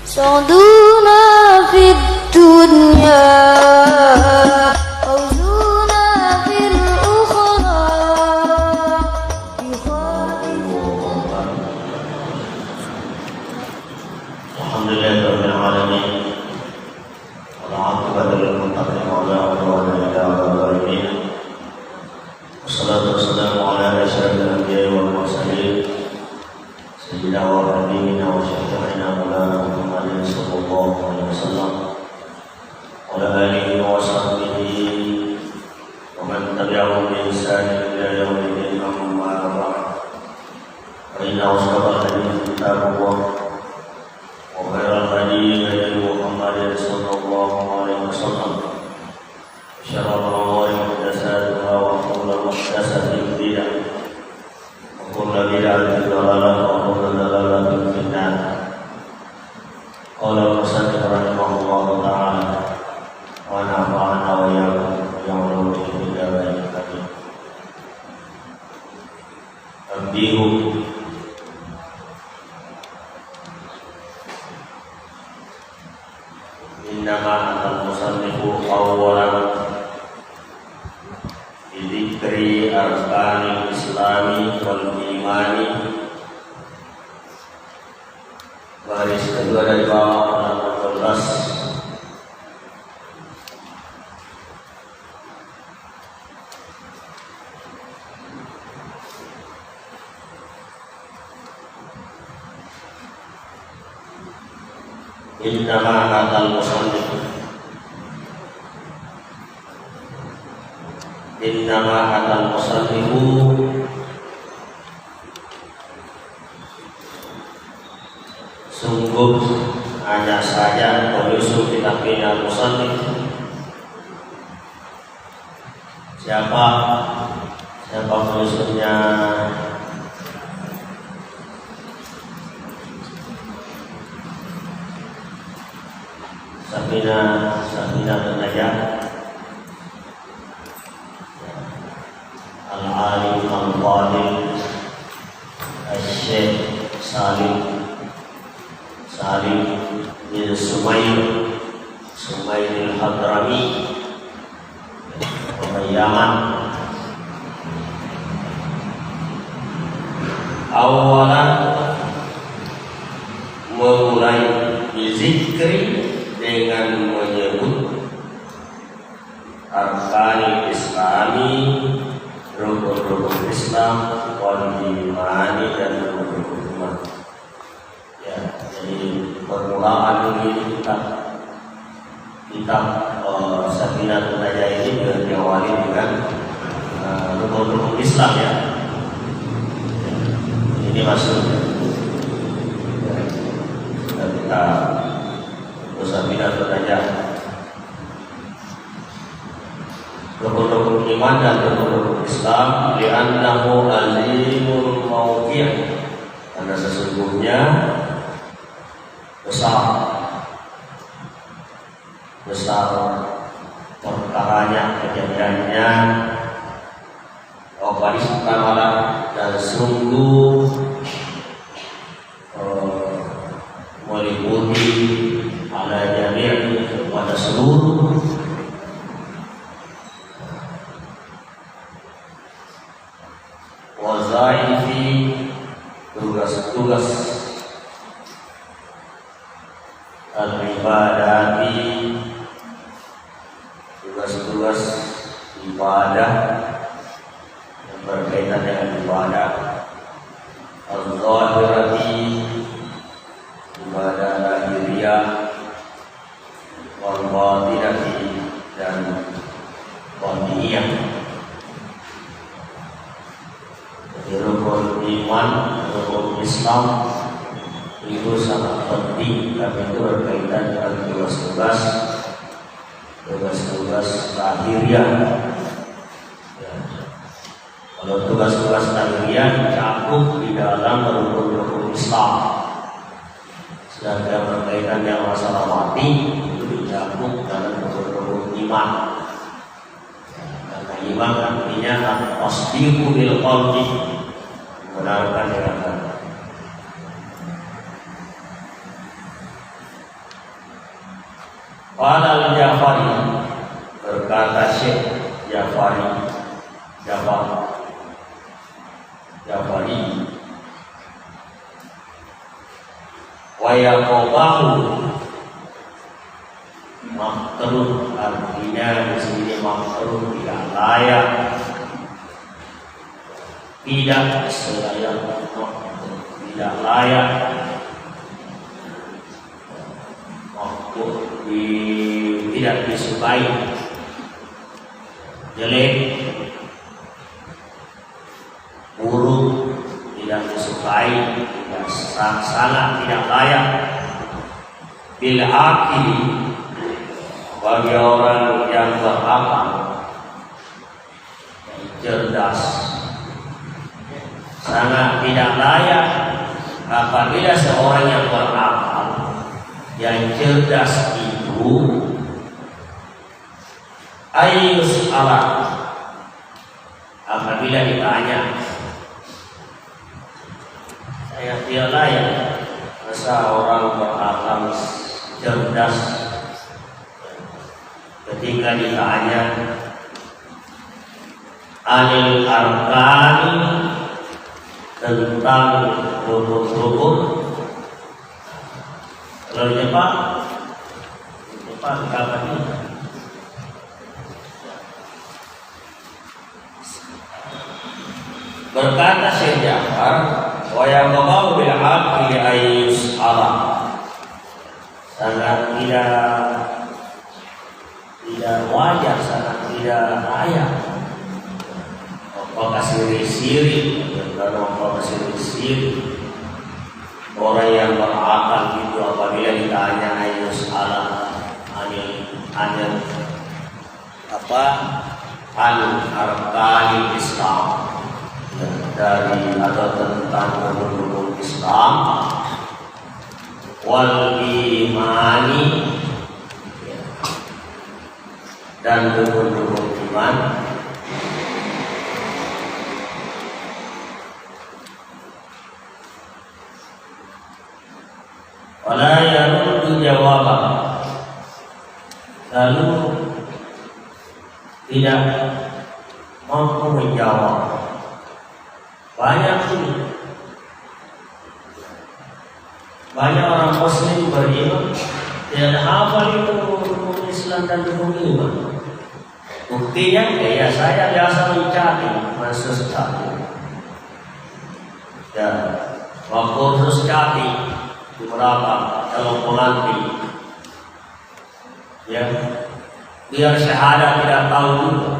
صعدونا في الدنيا فوزونا في الأخرى الحمد لله رب العالمين والعاقبة للمتقين ولا عدوان إلا على الظالمين والصلاة والسلام على أشرف الأنبياء والمرسلين سيدنا وحبيبنا وشفيعنا مولانا محمد صلى الله عليه وسلم وعلى آله وصحبه ومن تبعهم بإحسان إلى يوم الدين أما بعد فإن أصدق الحديث كتاب الله وخير الهدي هدي محمد صلى الله عليه وسلم وشر الأمور محدثاتها وكل محدثة بدعة وكل بدعة ضلالة وكل ضلالة في النار. قال المصنف رحمه الله تعالى ونفعنا وإياكم بعلومه في الدارين آمين. تنبيه إنما أتى المصنف أولا بذكر أركان الإسلام والإيمان. Baris kedua dari bawah halaman 12. Innama atal musannif Innama atal musannifu sungguh hanya saja penyusun kitab ini al-musannif. Siapa penyusunnya? Safina Najah Al-Alim Al-Fadil Al-Syekh Salim bin Sumail Al-Hadrami orang Yaman. Awalan memulai bizikri dengan menyebut arkanil islami, rukun-rukun Islam, wal imani dan rukun-rukun iman. Ya, jadi permulaan ini kitab Safinatun Najah ini diawali dengan rukun-rukun Islam ya. Ini masuk kita Safinatun Najah, rukun-rukun iman dan rukun-rukun Islam, li'annahu azimul mawqi', karena sesungguhnya besar perkaranya, kejadiannya, Qaris Kamala, dan sungguh meliputi ala jami' kepada seluruh wazaifi, tugas-tugas al-ibadati, tugas-tugas ibadah yang berkaitan dengan ibadah, al-zahirati, ibadah lahiriah, wal batinati, dan batiniyah. Jadi rukun iman, rukun Islam itu sangat penting karena itu berkaitan dengan tugas-tugas lahiriah. Ya. Kalau tugas-tugas lahiriah cakup di dalam rukun-rukun Islam. Sedangkan berkaitan dengan masalah mati itu dicakup dalam rukun iman. Karena iman artinya tasdiqu bil qalbi, membenarkan dengan hati. Qala al-Ja'fari, berkata Syekh Ja'fari, wa yaqabahu, makruh artinya di sini makruh tidak layak, tidak selayak, tidak layak, makruh tidak disukai, jelek, buruk, tidak disukai, tidak sangat tidak layak. Bil akili, bagi orang yang berakal, cerdas, sangat tidak layak apabila seorang yang berakal, yang cerdas itu ayus Allah, apabila ditanya, saya tidak layak, masa orang berakal cerdas ketika ditanya anil arkani, tentang rukun-rukun, kalau Jepang kapan ini? Berkata Syekh Ja'far, wa yaqbahu bil aqli ayus Allah, sangat tidak wajar, sangat tidak layak. Apakah siri-siri, kalau apakah siri-siri orang yang berakal itu apabila ditanya ayus Allah anil apa al-arkani Islam, dari atau tentang rukun Islam, wal imani, dan rukun iman, wala yaruddu jawaban, lalu tidak mampu menjawab. Banyak orang Muslim beriman tidak hafal itu rukun Islam dan rukun iman. Buktinya ya saya biasa mencari khusus cari, ya waktu khusus cari beberapa calon pengantin, ya biar syahadat tidak tahu juga.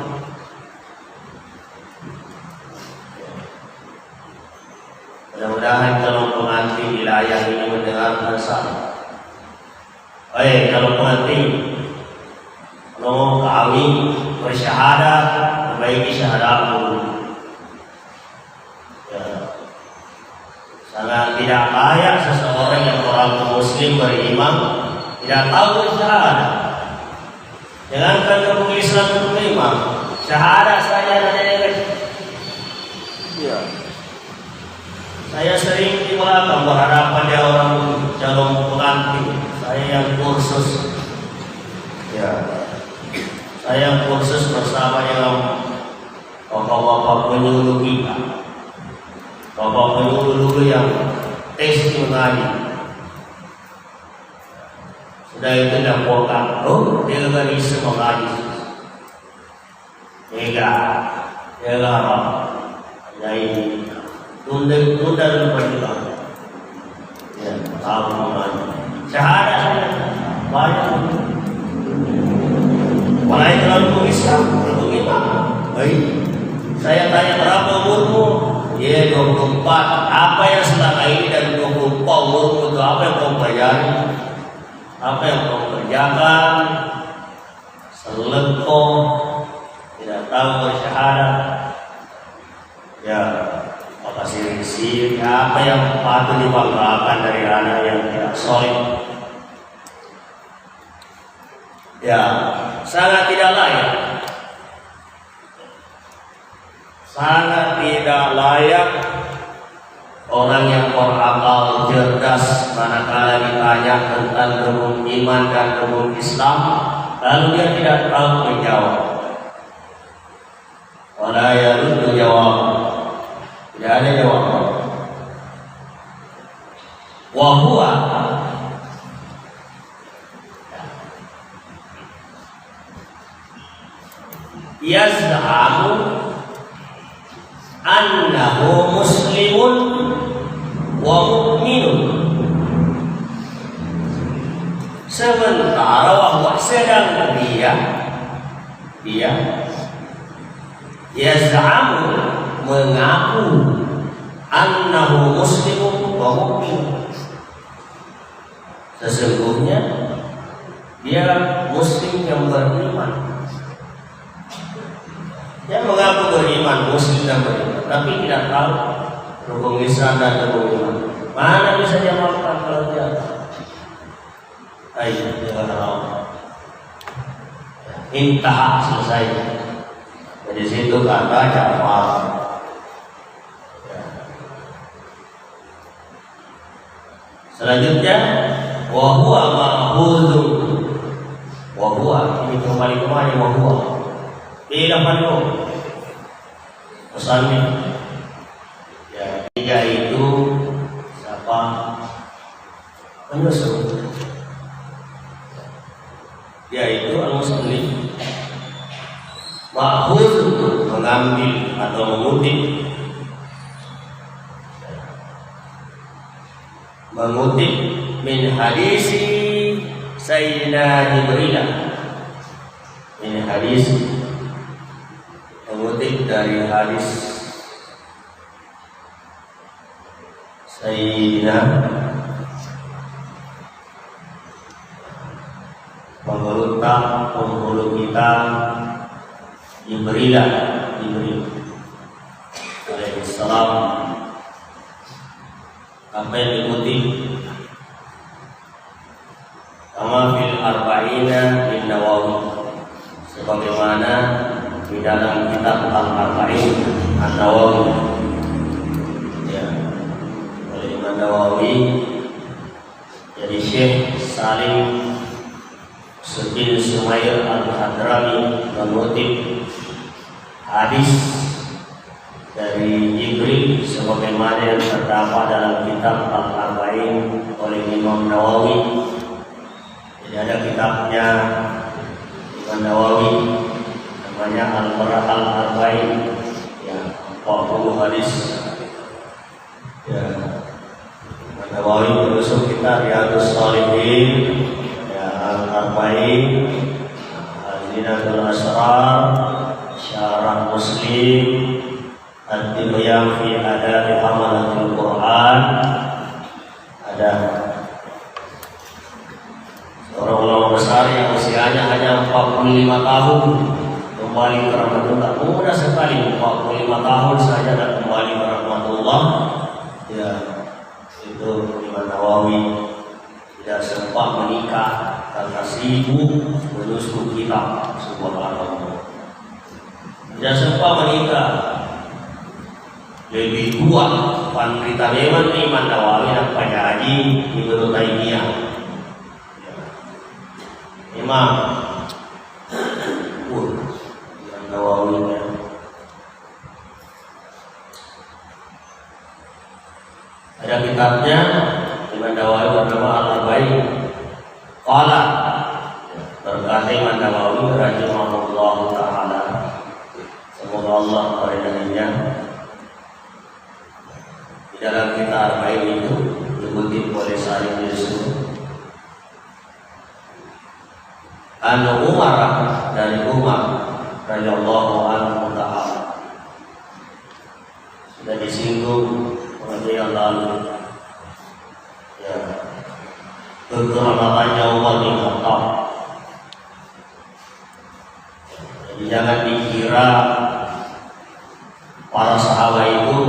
Mudah-mudahan calon pengantin wilayah ini mendengarkan saya. Calon pengantin, kalau kawin bersyahadat, perbaiki syahadatmu. Ya. Sangat tidak layak seseorang yang orang Muslim beriman tidak tahu bersyahadat. Jangankan rukun Islam rukun iman, syahadat saja ada. Ya. Saya sering di belakang berhadapan dia orang calon pengantin. Saya yang kursus, ya, saya yang kursus bersama dengan bapak-bapak penyuluh kita, bapak penyuluh dulu yang testimoni. Sudah itu laporkan, dia kan bisa mengaji, dia apa, jadi tunda dulu perjuangan, ya, tahu mengaji. Syahadat saja banyak. Mulai terlalu Islam, terlalu iman. Saya tanya berapa umurmu? Ya 24. Apa yang selama ini dari 24 umurmu itu apa yang kau pelajari? Apa yang kau kerjakan? Selengkap, tidak tahu bersyahadat. Ya, apa sih apa yang patut dibanggakan dari anak yang tidak soleh? Ya, sangat tidak layak. Sangat tidak layak orang yang berakal cerdas manakala ditanya tentang rukun iman dan rukun Islam, lalu dia tidak tahu menjawab. Wala yaruddu jawab. Tidak ada jawaban. Wa huwa yaz'amu annahu muslimun wa mu'minun, sementara bahwa sedang dia yaz'amu mengaku annahu muslimun wa mu'minun, sesungguhnya dia muslim yang beriman. Dia mengaku beriman, muslim dan beriman, tapi tidak tahu rukun Islam dan rukun iman. Mana bisa dia melakukan kalau dia? Ayo, jangan tahu. Intah selesai. Dari situ kata Ja'far. Selanjutnya, wa huwa ma'khudun. Wa huwa, ini kembali kemari wa huwa. Tidak perlu pesannya. Ya, dia itu siapa? Penyusup. Dia itu al-muslim. Ma'khud mengambil atau mengutip min hadisi Sayyidina Jibril, min hadis, mengutip dari hadis Sayyidina penghulu kita Jibril alaihi salam. Apa yang dikutip? Kama fil arba'ina bin Nawawi, sebagaimana di dalam kitab Al-Arba'in An-Nawawi, ya, oleh Imam Nawawi. Jadi Syekh Salim bin Sumair Al-Hadrami mengutip hadis dari Jibril sebagaimana yang terdapat dalam kitab Al-Arba'in oleh Imam Nawawi. Jadi ada kitabnya Imam Nawawi namanya Al-Arba'in, ya, 40 hadis. Ya, Imam Nawawi menyusun kitab Riyadhus Shalihin, ya, Al-Arba'in, Al-Zinatul Asrar, Syarah Muslim, At-Tibyan fi Adab Hamalatul Quran. Ada seorang ulama besar yang usianya hanya 45 tahun kembali ke rahmatullah. Mudah sekali, 45 tahun saja dan kembali ke rahmatullah. Ya, itu Imam Nawawi tidak sempat menikah karena sibuk menulis kitab. Subhanallah, tidak sempat menikah. Lebih tua penderita memang Imam Nawawi dan Pak Haji Ibnu Taimiyah. Imam Nawawi, ada kitabnya Imam Nawawi bernama Al-Arba'in. Qala, berkata Imam Nawawi rahimahullah taala, semoga Allah meridainya, dalam kitab Arba'in itu dikutip oleh Salim Yusuf an Umar, dari Umar radhiyallahu anhu ta'ala. Sudah disinggung yang lalu, ya, kekeramatannya Umar bin Khattab. Jadi jangan dikira para sahabat itu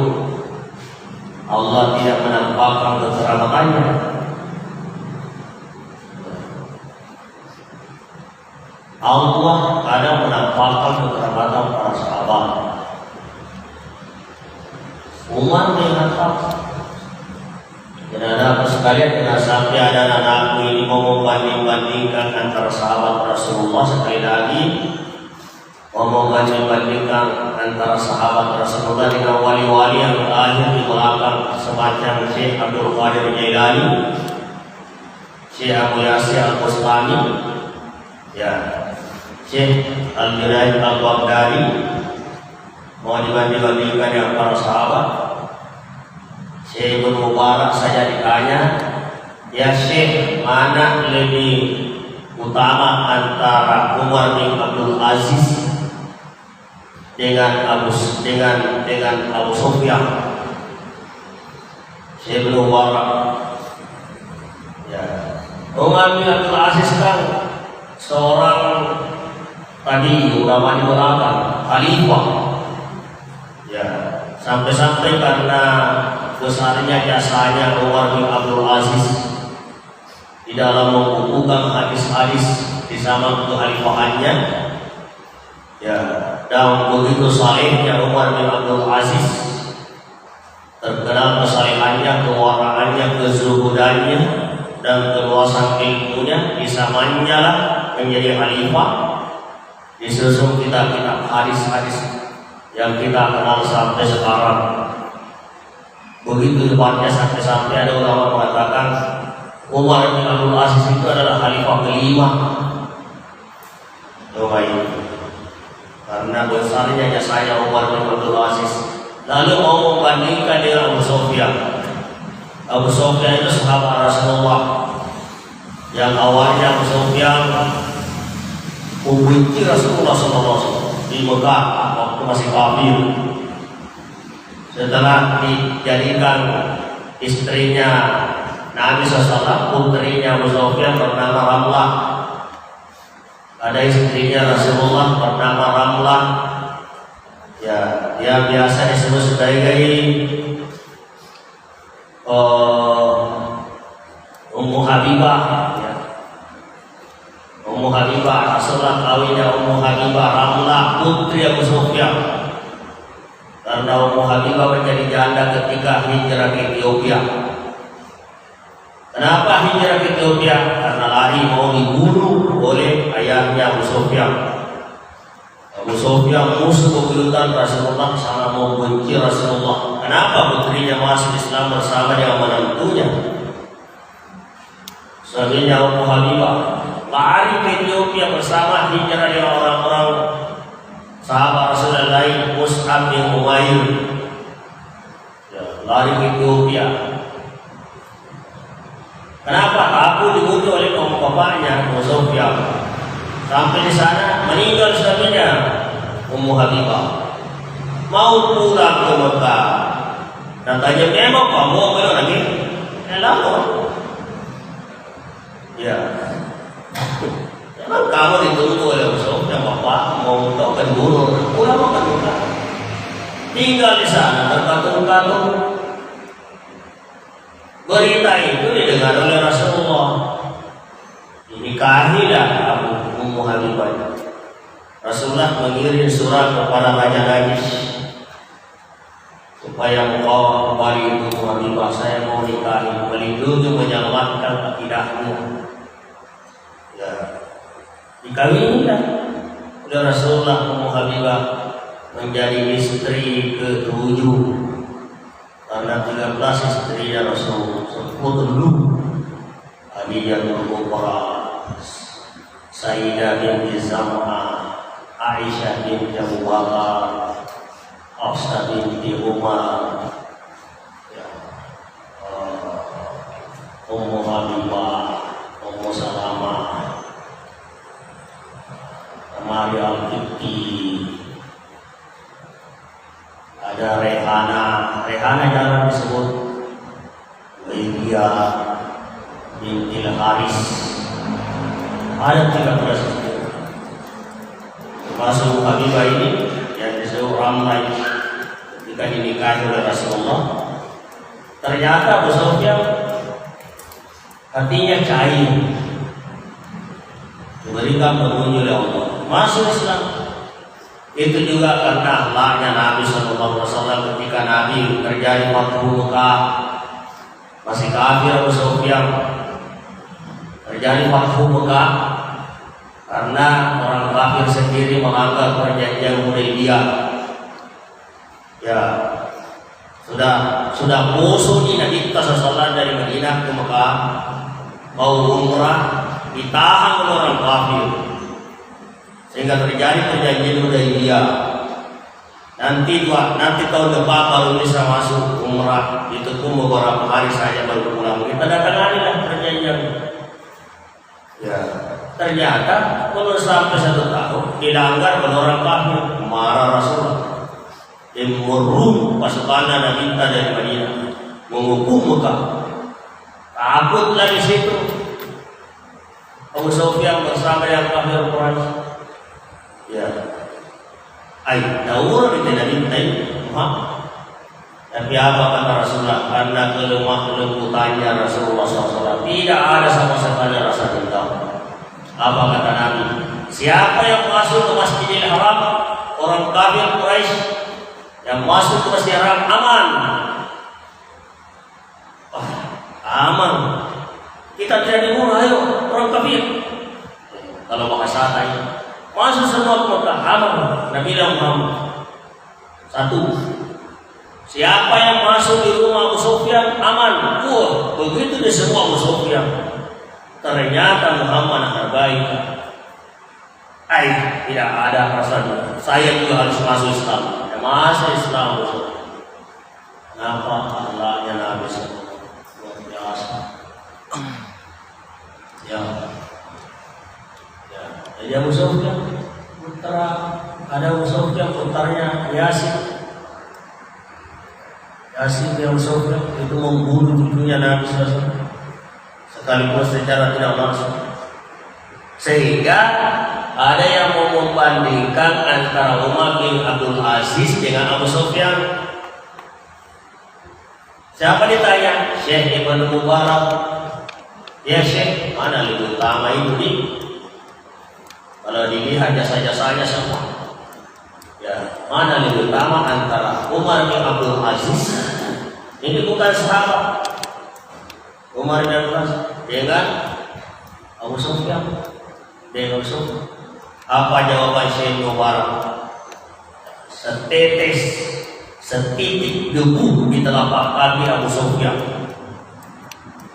Allah tidak menampakkan kekeramatannya. Allah kadang menampakkan kekeramatan para sahabat. Umar bin Khattab Dan anak sekalian, jangan sampai ada anakku ini mau membanding-bandingkan antara sahabat Rasulullah. Sekali lagi, mau membanding-bandingkan antara sahabat Rasulullah dengan wali-wali yang lahir di belakang, semacam Syekh Abdul Qadir Jailani, Syekh Abu Yasir Al-Bustami, ya, Syekh Al-Junaid Al-Baghdadi. Mau dibanding-bandingkan dengan para sahabat. Syekh Ibnu Mubarak saja ditanya, ya Syekh, mana lebih utama antara Umar bin Abdul Aziz dengan Abu Sufyan? Syekh Ibnu Mubarak, ya, Umar bin Abdul Aziz kan seorang tadi ulama di belakang, khalifah, ya, sampai-sampai karena besarnya jasanya Umar bin Abdul Aziz di dalam membukukan hadis-hadis di zaman kekhalifahannya, ya, dan begitu salehnya Umar bin Abdul Aziz, terkenal kesalehannya, kewaraannya, kezuhudannya, dan keluasan ilmunya, di zamannya lah menjadi khalifah. Disusul kitab-kitab hadis-hadis yang kita kenal sampai sekarang. Begitu hebatnya sampai ada ulama mengatakan Umar bin Abdul Aziz itu adalah khalifah kelima. Karena besarnya jasanya Umar bin Abdul Aziz. Lalu mau membandingkan dengan Abu Sufyan. Abu Sufyan itu sahabat Rasulullah yang awalnya Abu Sufyan membenci Rasulullah SAW di Mekah waktu masih kafir. Setelah dijadikan istrinya Nabi SAW, putrinya Abu Sufyan bernama Ramlah. Ada istrinya Rasulullah bernama Ramlah. Ya, dia biasa disebut sebagai Ummu Habibah. Ya. Ummu Habibah, Rasulullah kawinnya Ummu Habibah Ramlah, putri Abu Sufyan. Karena Ummu Habibah menjadi janda ketika hijrah ke Ethiopia. Kenapa hijrah ke Ethiopia? Karena lari mau dibunuh oleh ayahnya Abu Sufyan. Abu Sufyan musuh bebuyutan Rasulullah, sangat membenci Rasulullah. Kenapa putrinya masuk Islam bersama dengan menantunya? Suaminya Ummu Habibah lari ke Ethiopia bersama hijrah dengan orang-orang sahabat Rasulullah lain, Mus'ab bin Umair, ya, lari ke Ethiopia. Kenapa? Aku dibunuh oleh bapaknya Abu Sufyan. Sampai di sana meninggal suaminya Ummu Habibah. Mau pulang ke Mekah. Dan tanya, memang kamu belum lagi? Lama. Ya. Memang kamu ditunggu oleh Abu Sufyan, bapak mau ke guru, pulang ke Mekah. Tinggal di sana terkatung-katung. Berita itu didengar oleh Rasulullah. Dinikahilah Ummu Habibah. Rasulullah mengirim surat kepada Raja Najis supaya engkau kembali Ummu Habibah, saya mau nikahi, melindungi, menyelamatkan akidahmu. Ya, dikawinilah oleh Rasulullah Ummu Habibah menjadi istri ke-7. Karena 13 istrinya Rasul, 10 Khadijatul Kubra, Sayyidah binti Zam'a, Aisyah binti Abu Bakar, Hafsah binti Umar, ya, Ummu Habibah, Ummu Salamah, Maria Al-Qibti, ada Rehana jarang disebut, Lydia binti Haris, ada 13 itu. Termasuk Habibah ini yang disebut Ramlah ketika dinikahi oleh Rasulullah. Ternyata Abu Sufyan hatinya cair, diberikan petunjuk oleh Allah, masuk Islam. Itu juga karena akhlaknya Nabi SAW ketika Nabi terjadi Fathu Mekah. masih kafir Abu Sufyan. Terjadi Fathu Mekah karena orang kafir sendiri menganggap perjanjian Hudaybiyah ya sudah musuh di Nabi SAW dari Madinah ke Mekah mau umrah ditahan oleh orang kafir sehingga terjadi perjanjian Hudaybiyah. Nanti tahun depan baru bisa masuk umrah, itu pun beberapa hari saja baru pulang. Kita datanganilah perjanjian. Ya, ternyata belum sampai 1 tahun dilanggar oleh orang kafir. Marah Rasulullah. Murung pasukan Nabi dari Madinah menghukum Mekah. Takut lagi situ. Abu Sufyan bersama yang kafir Quraisy. Ya. Daur itu Nabi tapi apa kata Rasulullah? Karena kelembutannya Rasulullah SAW tidak ada sama sekali rasa dendam. Apa kata Nabi? Siapa yang masuk ke Masjidil Haram, orang kafir Quraisy yang masuk ke Masjidil Haram aman. Aman. Kita tidak dibunuh, ayo orang kafir. Kalau bahasa tadi masuk semua ke Mekah aman. Nabi Muhammad. 1. Siapa yang masuk di rumah Abu Sufyan aman. Begitu di semua Abu Sufyan. Ternyata Muhammad terbaik. Tidak ada rasanya. Saya juga harus masuk Islam. Masuk Islam. Kenapa Allahnya Nabi luar biasa. Jadi Abu Sufyan putra, ada Abu Sufyan putranya Yasin Abu Sufyan itu membunuh cucunya Nabi SAW sekaligus secara tidak langsung, sehingga ada yang mau membandingkan antara Umar bin Abdul Aziz dengan Abu Sufyan. Siapa ditanya? Syekh Ibn Mubarak. Ya Syekh, mana lebih utama itu nih? Kalau dilihat jasa-jasanya semua, ya mana lebih utama antara Umar bin Abdul Aziz, ini bukan sahabat, Umar bin Abdul Aziz dengan Abu Sufyan, dengan Abu Sufyan. Apa jawaban Syekh Mubarak? Setitik debu di telapak kaki Abu Sufyan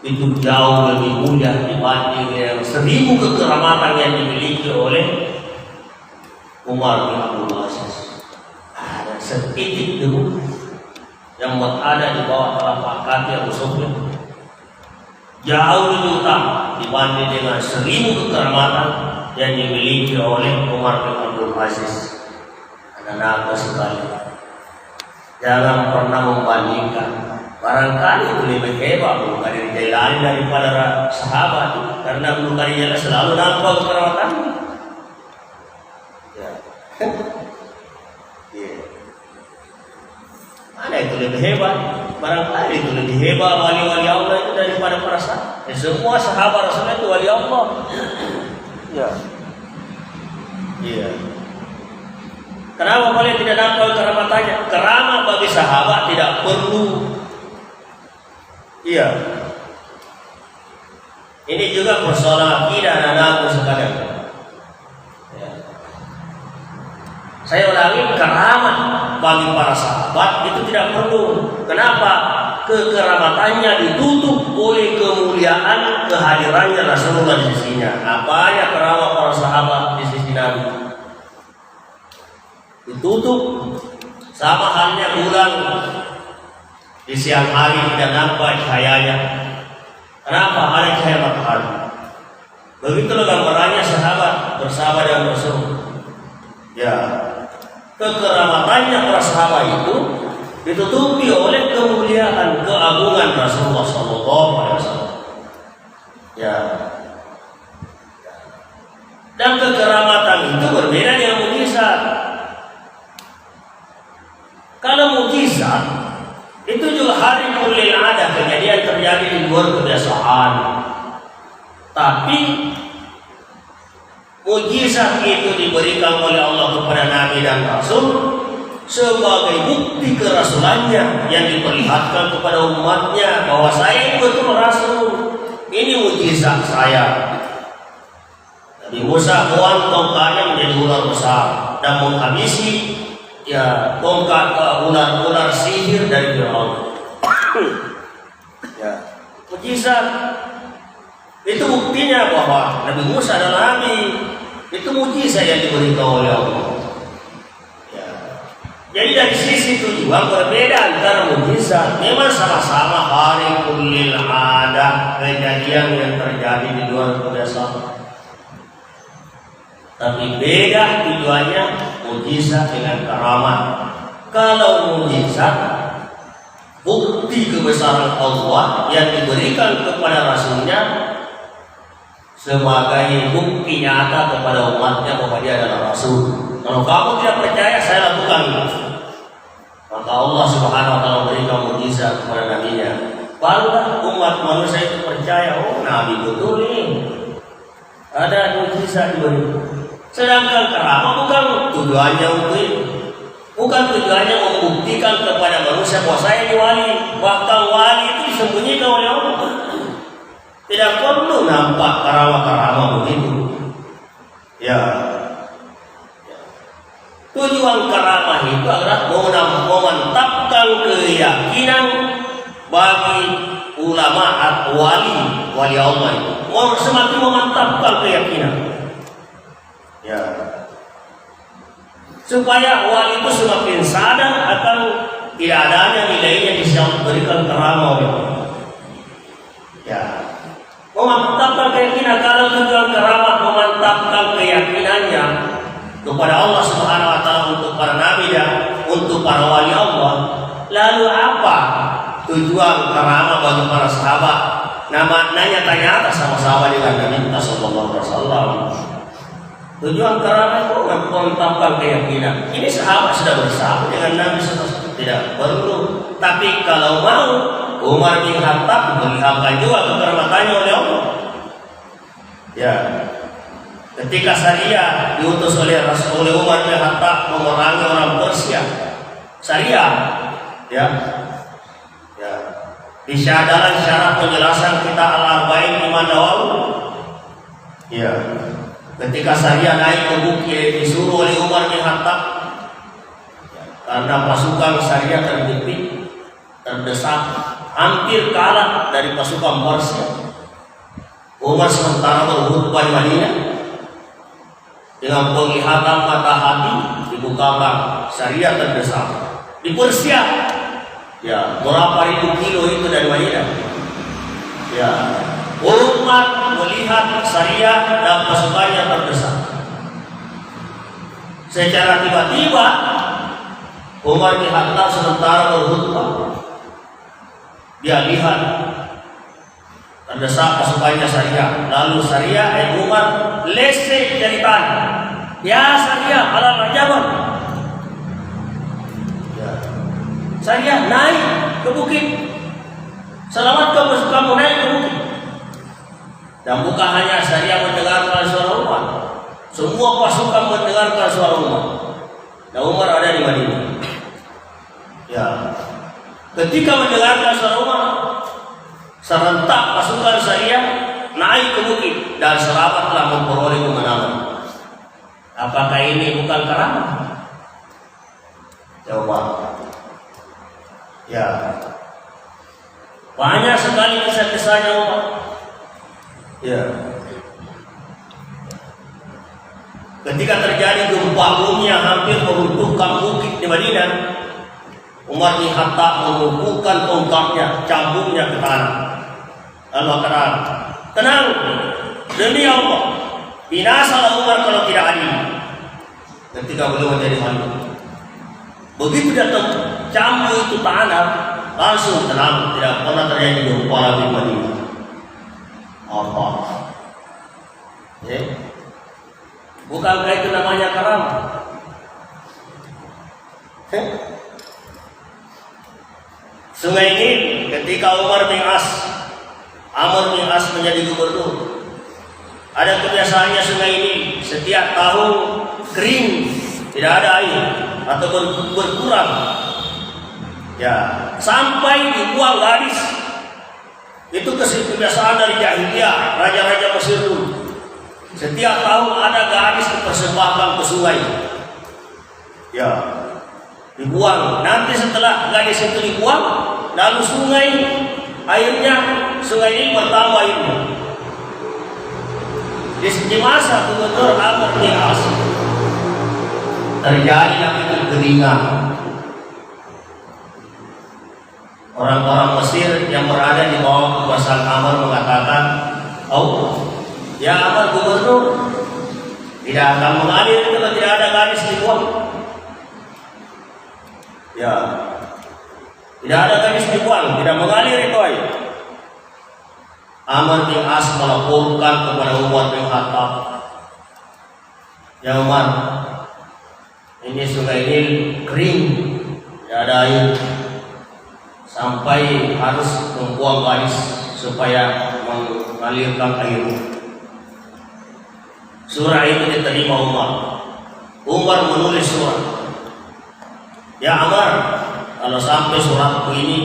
itu jauh lebih mulia dibanding yang 1000 kekeramatan yang dimiliki oleh Umar bin Abdul Aziz. Ada setitik debu yang berada di bawah telapak kaki Abu Sufyan jauh lebih utama dibanding dengan 1000 kekeramatan yang dimiliki oleh Umar bin Abdul Aziz. Ada naga sekali. Jangan pernah membandingkan. Barangkali itu lebih hebat Abu Qadir Jailani daripada sahabat, karena Abu Qadir Jailani selalu nampak kerawatan. Mana itu lebih hebat? Barangkali itu lebih hebat wali-wali Allah itu daripada para sahabat. Semua sahabat Rasulullah itu wali Allah. Kenapa kalian tidak nampak keramatannya? Keramat bagi sahabat tidak perlu. Ini juga persoalan akidah anak-anakku sekalian. Saya ulangi, keramat bagi para sahabat itu tidak perlu. Kenapa? Kekeramatannya ditutup oleh kemuliaan kehadirannya Rasulullah di sisinya. Apa ya keramat para sahabat di sisi Nabi? Ditutup. Sama halnya bulan di siang hari tidak nampak cahayanya. Kenapa? Ada cahaya matahari. Begitulah gambarannya sahabat bersama dengan Rasul. Kekeramatannya para sahabat itu ditutupi oleh kemuliaan keagungan Rasulullah SAW. Dan kekeramatan itu berbeda dengan mukjizat. Kalau mukjizat itu juga hari kulil ada, kejadian terjadi di luar kebiasaan. Tapi mukjizat itu diberikan oleh Allah kepada Nabi dan Rasul sebagai bukti kerasulannya yang diperlihatkan kepada umatnya bahwa saya ini betul rasul. Ini mujizat saya. Nabi Musa buang tongkatnya menjadi ular besar dan menghabisi tongkat ular-ular sihir dari Firaun. Mujizat itu buktinya bahwa Nabi Musa adalah nabi. Itu mujizat yang diberikan oleh Allah. Jadi dari sisi tujuan berbeda antara mujizat. Memang sama-sama hari kulil ada, kejadian yang terjadi di luar kebiasaan. Tapi beda tujuannya mujizat dengan karamah. Kalau mujizat bukti kebesaran Allah yang diberikan kepada Rasulnya sebagai bukti nyata kepada umatnya bahwa dia adalah Rasul. Kalau kamu tidak percaya, saya lakukan itu. Maka Allah Subhanahu wa Ta'ala memberikan mujizat kepada nabinya. Barulah umat manusia itu percaya, oh nabi betul ini. Ada mujizat diberi. Sedangkan karamah bukan tujuannya untuk itu. Bukan tujuannya membuktikan kepada manusia bahwa saya ini wali. Bahkan wali itu disembunyikan oleh Allah. Tidak perlu nampak karamah-karamah begitu. Tujuan karamah itu adalah memantapkan keyakinan bagi ulama atau wali Allah itu. Semakin memantapkan keyakinan. Supaya wali itu semakin sadar akan tidak adanya nilainya bisa memberikan karamah oleh Allah. Memantapkan keyakinan. Kalau tujuan karamah memantapkan keyakinannya kepada Allah Subhanahu wa Ta'ala untuk para nabi dan untuk para wali Allah, lalu apa tujuan karamah bagi para sahabat? Namanya tanya sama sahabat dengan Nabi sallallahu alaihi wasallam. Tujuan karamah itu memantapkan keyakinan. Ini sahabat sudah bersama dengan Nabi sallallahu, tidak perlu. Tapi kalau mau, Umar bin Khattab diberikan juga kekeramatanya oleh Allah. Ketika Syariah diutus oleh Umar bin Khattab memerangi orang Persia, Syariah, dalam syarat penjelasan kita Al-Arba'in Imam Nawawi, ketika Syariah naik ke bukit disuruh oleh Umar bin Khattab karena pasukan Syariah terdesak, hampir kalah dari pasukan Persia. Umar sementara berkhutbah di Madinah. Dengan penglihatan mata hati dibukakan, Syariah terdesak. Di Persia, berapa ribu kilo itu dari Madinah. Umar melihat Syariah dan pasukannya terdesak. Secara tiba-tiba Umar bin Khattab sementara berkhutbah, dia lihat terdesak pasukannya Syariah. Lalu Syariah Umar lesek dari tanah. Syariah ala rajaban. Syariah naik ke bukit. Selamatkan pasukanmu naik ke bukit. Dan bukan hanya Syariah mendengarkan suara Umar, semua pasukan mendengarkan suara Umar. Dan Umar ada di Madinah. Ketika mendengarkan suara Umar, serentak pasukan Syariah naik ke bukit dan selamatlah memperoleh kemenangan. Apakah ini bukan karamah? Jawab. Banyak sekali kisah-kisahnya Umar. Ketika terjadi gempa bumi yang hampir meruntuhkan bukit di Madinah, Umar bin Khattab mengumpulkan tongkatnya, cambuknya ke tanah. Lalu kata, tenang, demi Allah, binasalah Umar kalau tidak adil. Ketika beliau menjadi khalifah, begitu datang cambuk itu tanah, langsung tenang, tidak pernah terjadi gempa lagi di Madinah. Apa? Bukankah itu namanya karamah? Sungai ini ketika Amr bin As menjadi gubernur, ada kebiasaannya sungai ini setiap tahun kering, tidak ada air. atau berkurang. Ya, sampai dibuang gadis. Itu kebiasaan dari jahiliyah, raja-raja Mesir dulu. Setiap tahun ada gadis dipersembahkan ke sungai. Ya, dibuang. Nanti setelah gadis itu dibuang, lalu sungai ini bertambah airnya. Di masa Gubernur Amr bin As terjadi yang kekeringan. Orang-orang Mesir yang berada di bawah kekuasaan Amr mengatakan, "Oh, ya Amr Gubernur, tidak akan mengalir kalau tidak ada gadis dibuang." Ya, tidak ada gadis dibuang, tidak mengalir itu air. Amr bin As melaporkan kepada Umar bin Khattab, "Ya Umar, ini sungai Nil kering, tidak ada air, sampai harus membuang gadis supaya mengalirkan air." Surah itu diterima Umar. Umar menulis surat, "Ya Amr, kalau sampai suratku ini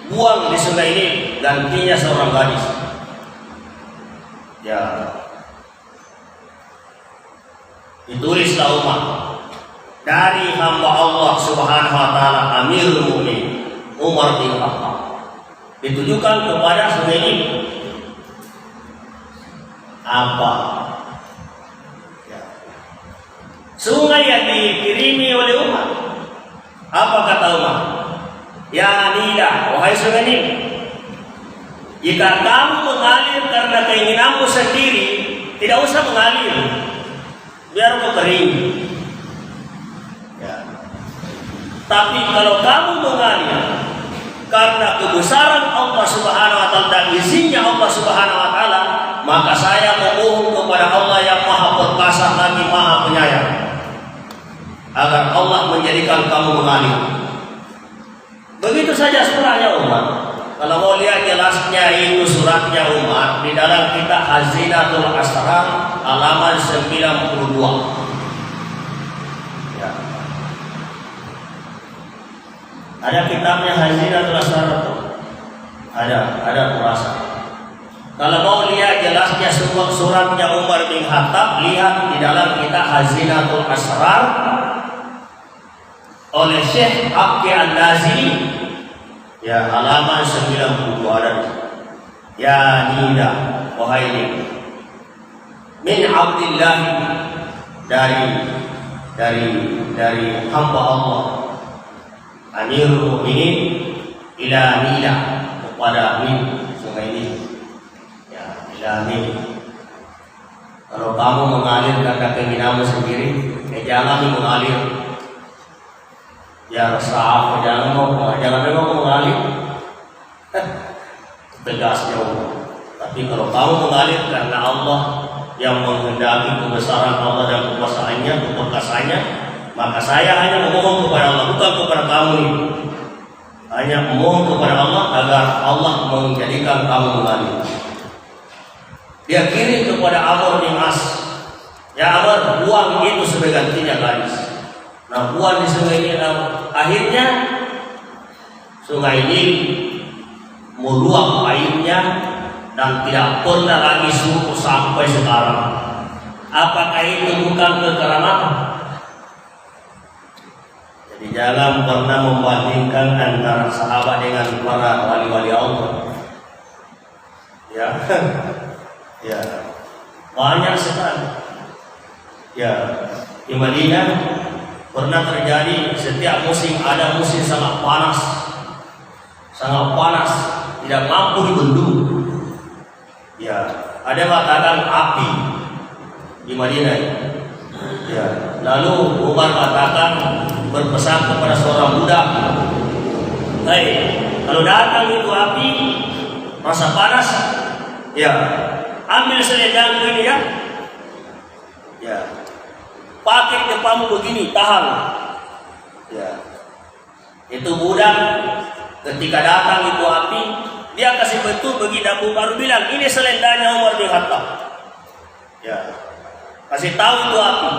buang di sungai ini, gantinya seorang gadis." Ya, ditulislah Umar dari hamba Allah Subhanahu wa taala Amirul Mukminin Umar bin Khattab, ditujukan kepada sungai ini. Apa? Ya. Sungai yang dikirimi oleh Umar. Apa kata Umar? "Ya Nila, wahai sungai Nil, jika kamu mengalir karena keinginanmu sendiri, tidak usah mengalir, biar kering. Ya. Tapi kalau kamu mengalir karena kebesaran Allah Subhanahu wa taala dan izinnya Allah Subhanahu wa taala, maka saya memohon kepada Allah yang Maha Perkasa lagi Maha Penyayang, agar Allah menjadikan kamu mengalir." Begitu saja surahnya Umar. Kalau mau lihat jelasnya itu suratnya Umar di dalam kitab Hazinatul Asrar halaman 92. Ya. Ada kitabnya Hazinatul Asrar itu? Ada kurasa. Kalau mau lihat jelasnya suratnya Umar bin Khattab, lihat di dalam kitab Hazinatul Asrar oleh Syekh Abdi An-Naziri. Ya, halaman 92 ada. "Ya Nida, wahai Nida, min Abdillah, dari hamba Allah Amirul Mukminin ila Nida, kepada Nil, sungai Nil. Ya, ila Nil. Kalau kamu mengalir karena keinginanmu sendiri, jangan mengalir. Ya Rasul, jangan memang mengalir. Tegasnya Allah. Tapi kalau kamu mengalir karena Allah yang menghendaki kebesaran Allah dan kekuasaannya, keperkasaannya, maka saya hanya memohon kepada Allah, bukan kepada kamu ini. Hanya memohon kepada Allah agar Allah menjadikan kamu mengalir. Dia kirim kepada Amr bin As, "Ya Amr, buang itu sebagai gantinya gadis." Nah, buang di sungai ini, akhirnya sungai ini meluap airnya dan tidak pernah lagi surut sampai sekarang. Apakah itu bukan kekeramatan? Jadi jangan pernah membandingkan antara sahabat dengan para wali-wali Allah. Ya, ya, banyak sekali. Ya, di Madinah pernah terjadi setiap musim ada musim sangat panas, tidak mampu dibendung. Ya, ada mengatakan api di Madinah. Ya, lalu Umar katakan, berpesan kepada seorang budak, "Hei, kalau datang itu api, rasa panas, ya, ambil selendangku ini ya. Ya, pakai depanmu begini, tahan." Ya. Itu budak ketika datang itu api, dia kasih betul bagi Abu baru bilang, "Ini selendangnya Umar bin Khattab." Ya. Kasih tahu itu api,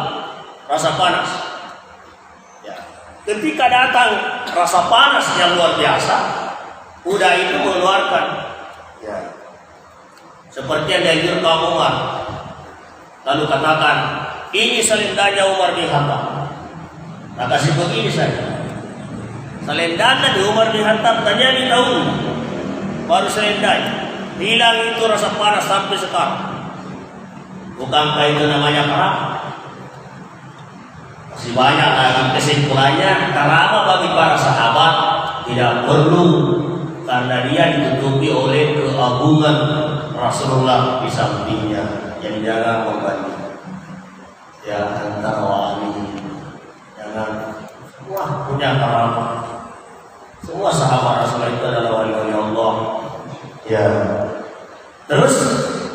rasa panas. Ya. Ketika datang rasa panas yang luar biasa, kuda itu mengeluarkan, ya, seperti yang dianjurkan kaum Umar. Lalu katakan, ini selendangnya Umar bin Khattab. Tak kasih begini saja. Selendangnya di Umar bin Khattab, tanya di tahun baru selendang. Hilang itu rasa panas sampai sekarang. Bukankah itu namanya karamah? Masih banyak lagi kesimpulannya. Karamah bagi para sahabat tidak perlu, karena dia ditutupi oleh keagungan Rasulullah di sampingnya yang dijaga korbannya. Ya, antara wali jangan semua punya karamah. Semua sahabat Rasulullah itu adalah wali-wali Allah. Ya. Terus,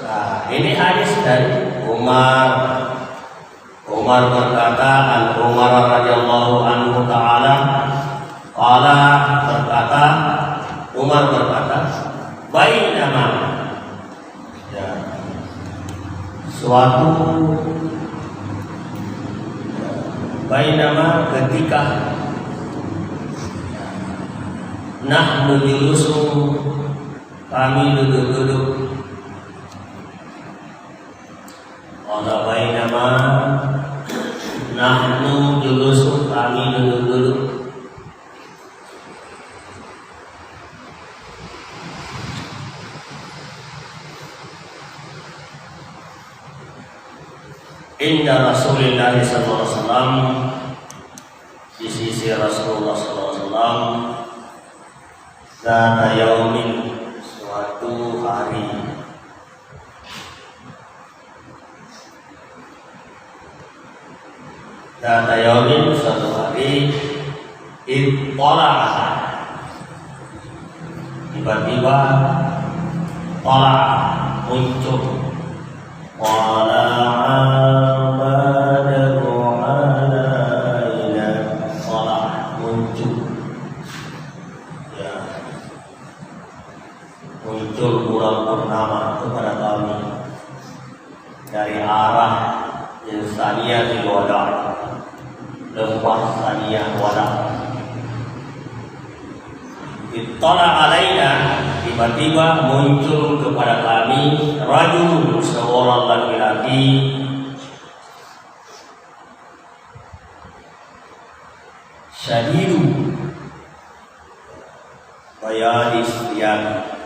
nah, ini hadis dari Umar. Umar berkata, an Umar radhiyallahu anhu ta'ala, Umar berkata, bainama, ya, suatu, bainama ketika nahnu julusun, kami duduk-duduk. Qala bainama nahnu julusun, kami duduk-duduk. Inda Rasulullah sallallahu alaihi wasallam, di sisi Rasulullah sallallahu alaihi wasallam, zata yaumin, suatu hari, zata yaumin, suatu hari, ittala'a, tiba-tiba tala' muncul, muncul bulan purnama kepada kami dari arah Saniyah Wada, lembah Saniyah Wada. Ittala alaina, tiba-tiba muncul kepada kami rajul, seorang laki-laki, syadidu bayadis tiyabi,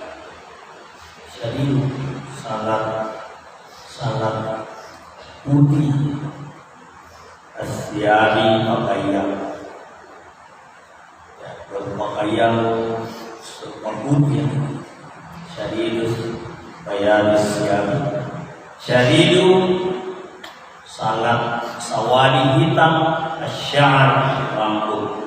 syadidu sangat putih, asyabi pakaian, ya, berpakaian putih, syadidu bayadis tiyabi, syadidu sangat sawadi hitam, asy'ar rambut.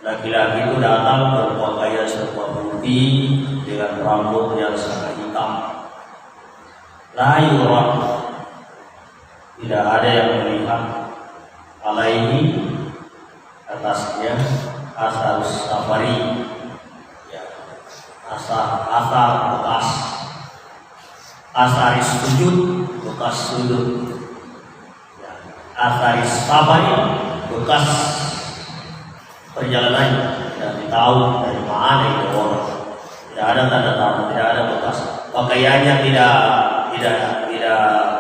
Laki-laki itu datang berpakaian serba putih dengan rambut yang sangat hitam. La yura, tidak ada yang melihat, alaihi, atasnya, asar safari, ya, asar bekas, asaris sujud, bekas sujud, ya, asaris safari, bekas perjalanan, dan tahu dari mana itu orang. Tidak ada tanda-tanda, tidak ada bekas pakaiannya, tidak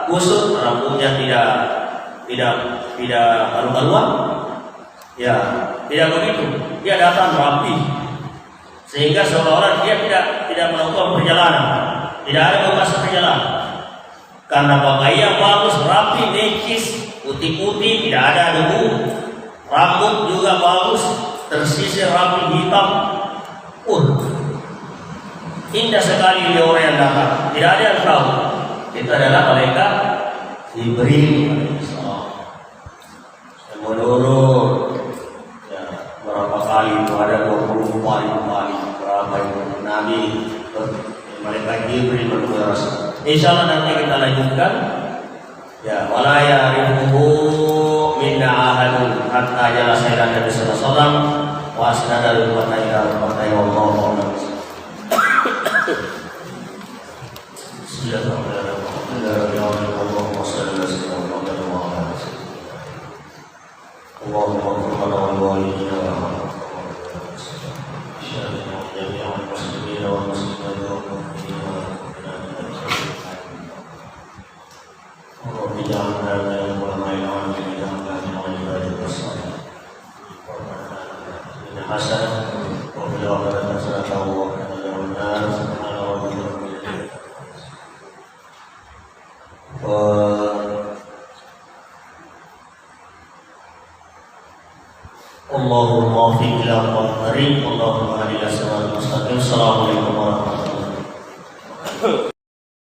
kusut, rambutnya tidak karu-karuan, ya, tidak begitu. Dia datang rapi, sehingga seolah-olah dia tidak melakukan perjalanan, tidak ada bekas perjalanan, karena pakaian bagus, rapi, necis, putih-putih, tidak ada debu. Rambut juga bagus, tersisir rapi, hitam. Indah sekali dia orang yang datang. Tidak ada yang tahu itu adalah malaikat Jibril. Menurut, ya, berapa kali itu ada 20 kali berapa itu Nabi malaikat Jibril menemui Rasul. Insyaallah nanti kita lanjutkan. Ya, wala ya'rifuhu minna ahadun hatta jalasa ila Nabi sallallahu alaihi wasallam wa asnada al-umata ila al-umata wallahu a'lam. Allahumma اجعلنا من العلماء العاملين واجعلنا من عبادك الصالحين إن حسنة وفي الآخرة حسنة وقنا عذاب النار سبحان ربك رب العزة اللهم وفق إلى أقوال الطريق اللهم اهدنا إلى صراط المستقيم السلام عليكم ورحمة الله